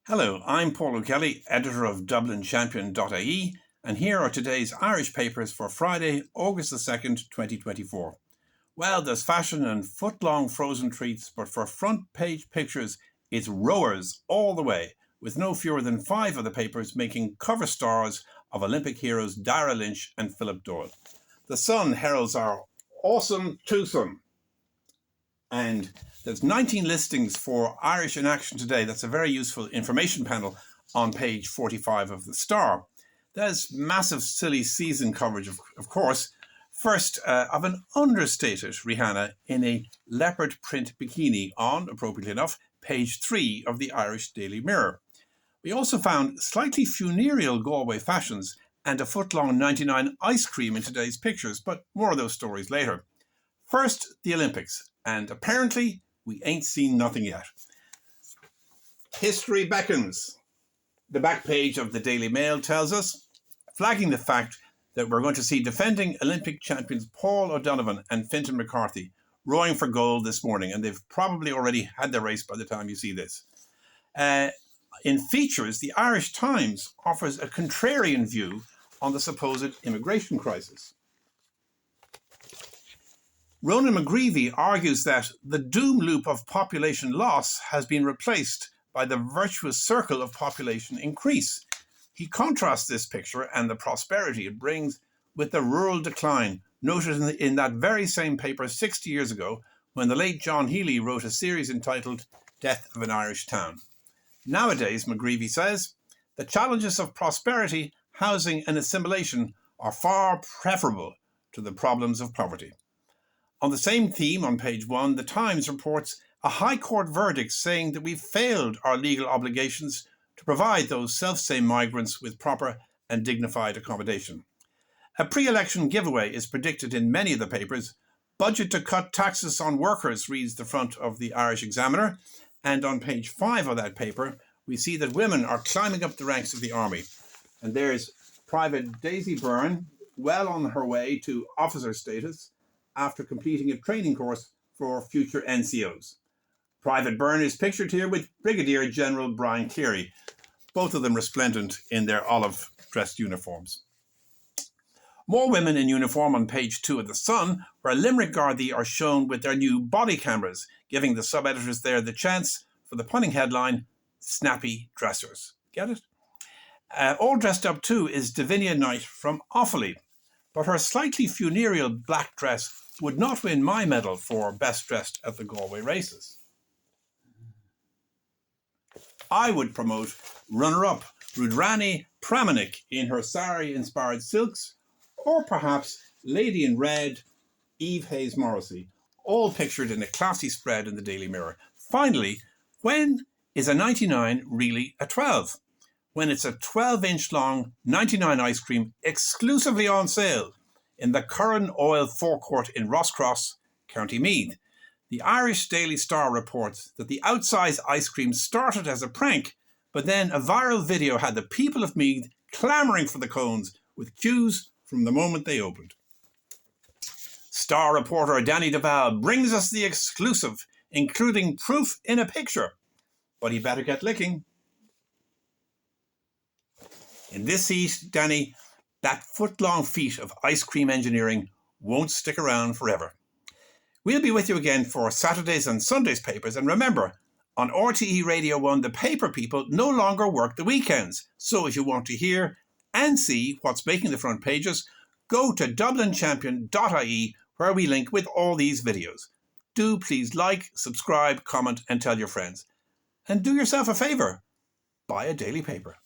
Hello, I'm Paul O'Kelly, editor of dublinchampion.ie, and here are today's Irish papers for Friday, August the 2nd, 2024. Well, there's fashion and foot-long frozen treats, but for front-page pictures, it's rowers all the way, with no fewer than 5 of the papers making cover stars of Olympic heroes Dara Lynch and Philip Doyle. The Sun heralds our awesome twosome. And there's 19 listings for Irish in Action today. That's a very useful information panel on page 45 of the Star. There's massive silly season coverage, of course. First, of an understated Rihanna in a leopard print bikini on, appropriately enough, page 3 of the Irish Daily Mirror. We also found slightly funereal Galway fashions and a foot-long 99 ice cream in today's pictures, but more of those stories later. First, the Olympics. And apparently, we ain't seen nothing yet. History beckons. The back page of the Daily Mail tells us, flagging the fact that we're going to see defending Olympic champions Paul O'Donovan and Fintan McCarthy rowing for gold this morning, and they've probably already had their race by the time you see this. In features, the Irish Times offers a contrarian view on the supposed immigration crisis. Ronan McGreevy argues that the doom loop of population loss has been replaced by the virtuous circle of population increase. He contrasts this picture and the prosperity it brings with the rural decline noted in that very same paper 60 years ago when the late John Healy wrote a series entitled Death of an Irish Town. Nowadays, McGreevy says, the challenges of prosperity, housing and assimilation are far preferable to the problems of poverty. On the same theme, on page 1, the Times reports a High Court verdict saying that we've failed our legal obligations to provide those self-same migrants with proper and dignified accommodation. A pre-election giveaway is predicted in many of the papers. Budget to cut taxes on workers reads the front of the Irish Examiner. And on page 5 of that paper, we see that women are climbing up the ranks of the army. And there's Private Daisy Byrne, well on her way to officer status, after completing a training course for future NCOs. Private Byrne is pictured here with Brigadier General Brian Cleary, both of them resplendent in their olive-dressed uniforms. More women in uniform on page 2 of The Sun, where Limerick Gardaí are shown with their new body cameras, giving the sub-editors there the chance for the punning headline, Snappy Dressers. Get it? All dressed up too is Davinia Knight from Offaly, but her slightly funereal black dress would not win my medal for best dressed at the Galway races. I would promote runner-up Rudrani Pramanik in her sari-inspired silks, or perhaps Lady in Red, Eve Hayes Morrissey, all pictured in a classy spread in the Daily Mirror. Finally, when is a 99 really a 12? When it's a 12-inch long 99 ice cream exclusively on sale in the Curran Oil forecourt in Rosscross, County Meath. The Irish Daily Star reports that the outsized ice cream started as a prank, but then a viral video had the people of Meath clamouring for the cones with queues from the moment they opened. Star reporter Danny Duval brings us the exclusive, including proof in a picture. But he better get licking. In this heat, Danny, that foot-long feat of ice cream engineering won't stick around forever. We'll be with you again for Saturdays and Sundays papers. And remember, on RTE Radio 1, the paper people no longer work the weekends. So if you want to hear and see what's making the front pages, go to dublinchampion.ie, where we link with all these videos. Do please like, subscribe, comment and tell your friends. And do yourself a favour, buy a daily paper.